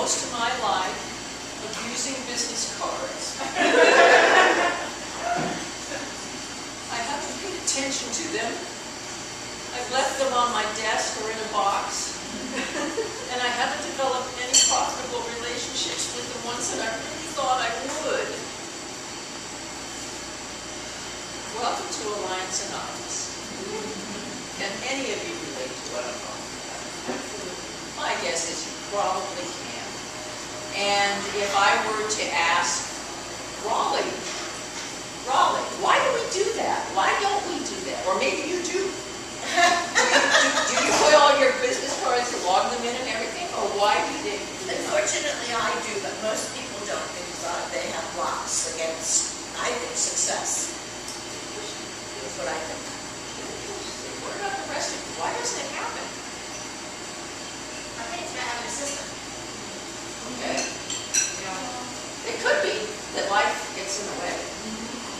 most of my life of using business cards. I haven't paid attention to them. I've left them on my desk or in a box. And I haven't developed any profitable relationships with the ones that I really thought I would. Welcome to Alliance Anonymous. Can any of you relate to what I'm talking about? My guess is you probably can. And if I were to ask Raleigh, why do we do that? Why don't we do that? Or maybe you do. Do you put all your business cards and log them in and everything? Or why do they do that? Unfortunately, I do, but most people don't because they have blocks against, I think, success. That's what I think. What about the rest of you? Why doesn't it happen? I think it's not having a system. Okay. It could be that life gets in the way.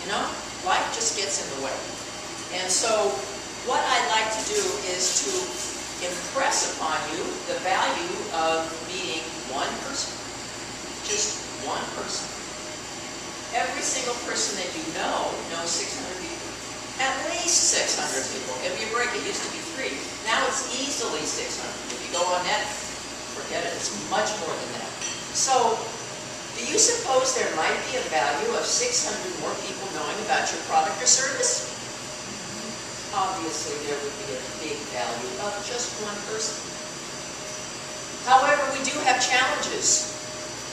You know? Life just gets in the way. And so, what I'd like to do is to impress upon you the value of meeting one person. Just one person. Every single person that you know knows 600 people. At least 600 people. Give me a break, it used to be 3. Now it's easily 600. If you go on net, forget it, it's much more than that. So, do you suppose there might be a value of 600 more people knowing about your product or service? Obviously, there would be a big value of just one person. However, we do have challenges.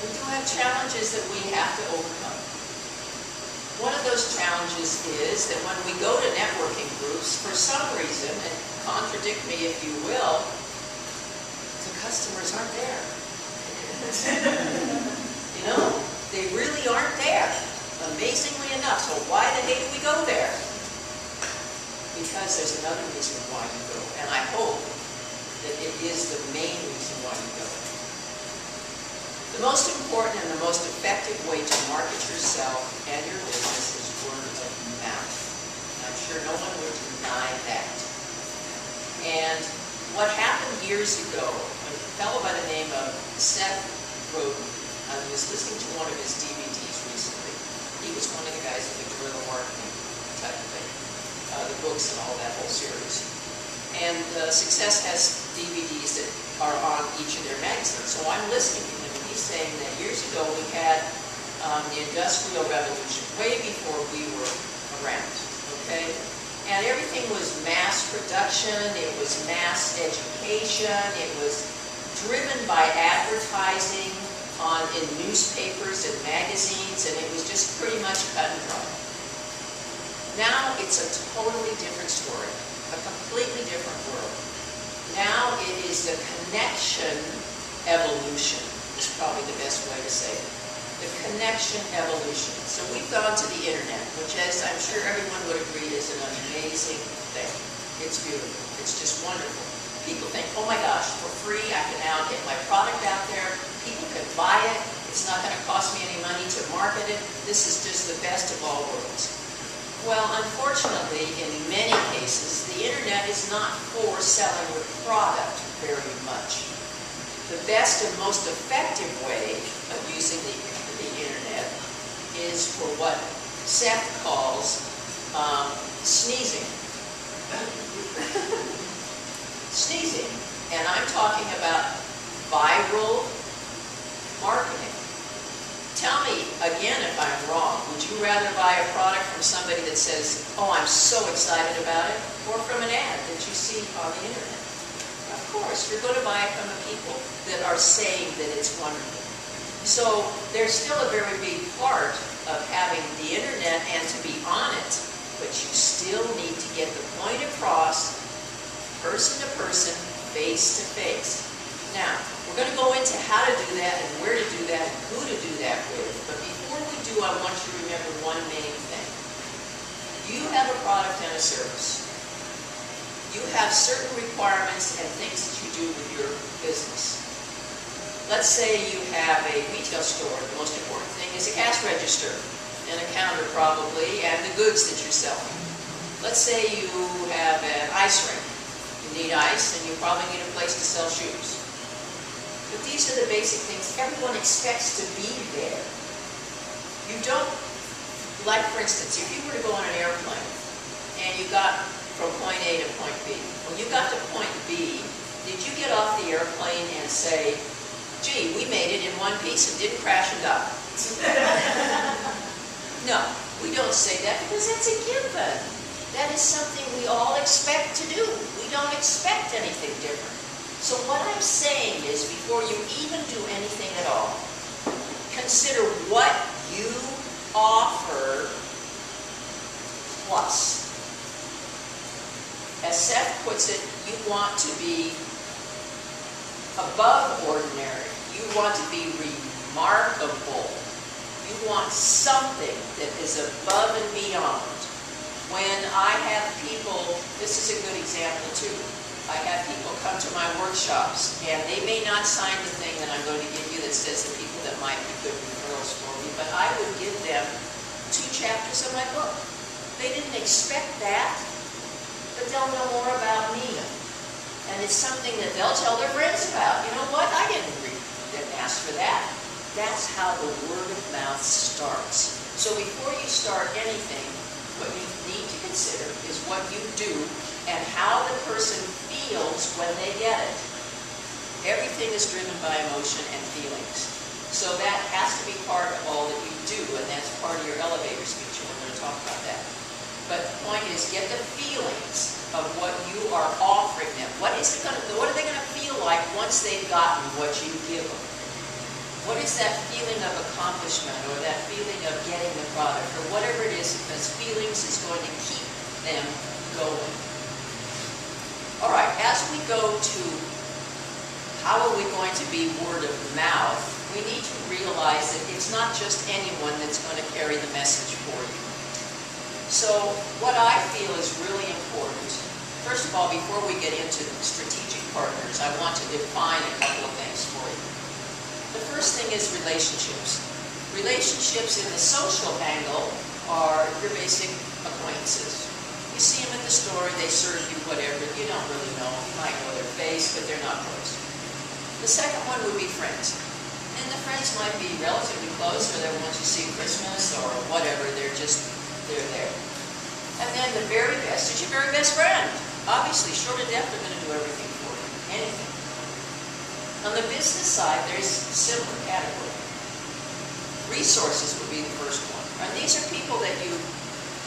We do have challenges that we have to overcome. One of those challenges is that when we go to networking groups, for some reason, and contradict me if you will, the customers aren't there. You know, they really aren't there, amazingly enough. So why the heck do we go there? Because there's another reason why you go, and I hope that it is the main reason why you go. The most important and the most effective way to market yourself and your business is word of mouth. I'm sure no one would deny that. And what happened years ago, a fellow by the name of Seth Roden, I was listening to one of his DVDs recently. He was one of the guys with the guerrilla marketing type of thing. The books and all that whole series. And Success has DVDs that are on each of their magazines. So I'm listening to him, and he's saying that years ago we had the Industrial Revolution, way before we were around, okay? And everything was mass production, it was mass education, it was driven by advertising in newspapers and magazines, and it was just pretty much cut and dry. Now it's a totally different story, a completely different world. Now it is the connection evolution, is probably the best way to say it. The connection evolution. So we've gone to the internet, which, as I'm sure everyone would agree, is an amazing thing. It's beautiful. It's just wonderful. People think, oh my gosh, for free I can now get my product out there. People can buy it. It's not going to cost me any money to market it. This is just the best of all worlds. Well, unfortunately, in many cases, the internet is not for selling your product very much. The best and most effective way of using the internet is for what Seth calls sneezing. Sneezing. And I'm talking about viral marketing. Tell me, again, if I'm wrong, would you rather buy a product from somebody that says, oh, I'm so excited about it, or from an ad that you see on the internet? Of course, you're going to buy it from the people that are saying that it's wonderful. So there's still a very big part of having the internet and to be on it, but you still need to get the point across, person to person, face to face. Now, we're going to go into how to do that and where to do that and who to do that with. But before we do, I want you to remember one main thing. You have a product and a service. You have certain requirements and things that you do with your business. Let's say you have a retail store. The most important thing is a cash register and a counter probably, and the goods that you're selling. Let's say you have an ice rink. You need ice, and you probably need a place to sell shoes. But these are the basic things. Everyone expects to be there. You don't, like for instance, if you were to go on an airplane and you got from point A to point B, when you got to point B, did you get off the airplane and say, gee, we made it in one piece and didn't crash and die? No, we don't say that because that's a given. That is something we all expect to do. We don't expect anything different. So what I'm saying is, before you even do anything at all, consider what you offer plus. As Seth puts it, you want to be above ordinary. You want to be remarkable. You want something that is above and beyond. When I have people, this is a good example too. I have people come to my workshops, and they may not sign the thing that I'm going to give you that says the people that might be good referrals for me, but I would give them 2 chapters of my book. They didn't expect that, but they'll know more about me. And it's something that they'll tell their friends about. You know what? I didn't ask for that. That's how the word of mouth starts. So before you start anything, what you need to consider is what you do and how the person feels when they get it. Everything is driven by emotion and feelings. So that has to be part of all that you do, and that's part of your elevator speech, and we're going to talk about that. But the point is, get the feelings of what you are offering them. What are they going to feel like once they've gotten what you give them? What is that feeling of accomplishment, or that feeling of getting the product, or whatever it is, because feelings is going to keep them going. All right, as we go to how are we going to be word of mouth, we need to realize that it's not just anyone that's going to carry the message for you. So what I feel is really important, first of all, before we get into strategic partners, I want to define a couple of things for you. The first thing is relationships. Relationships in the social angle are your basic acquaintances. You see them at the store, they serve you whatever, you don't really know. You might know their face, but they're not close. The second one would be friends. And the friends might be relatively close, or they're ones you see at Christmas or whatever, they're there. And then the very best is your very best friend. Obviously, short of death, they're going to do everything for you, anything. On the business side, there's a similar category. Resources would be the first one. And these are people that you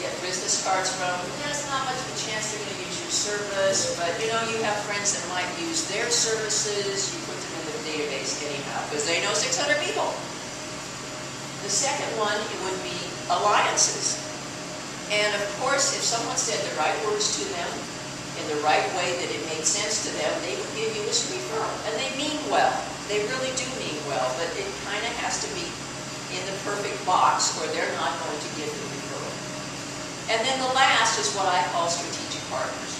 get business cards from. There's not much of a chance they're going to use your service, but you know, you have friends that might use their services. You put them in the database anyhow, because they know 600 people. The second one, it would be alliances. And of course, if someone said the right words to them, in the right way that it made sense to them, they would give you a referral. And they mean well. They really do mean well, but it kind of has to be in the perfect box, or they're not going to give the referral. And then the last is what I call strategic partners.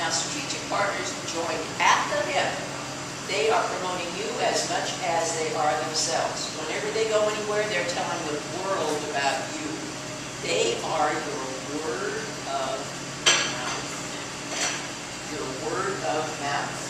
Now, strategic partners join at the hip. They are promoting you as much as they are themselves. Whenever they go anywhere, they're telling the world about you. They are your word of mouth. Your word of mouth.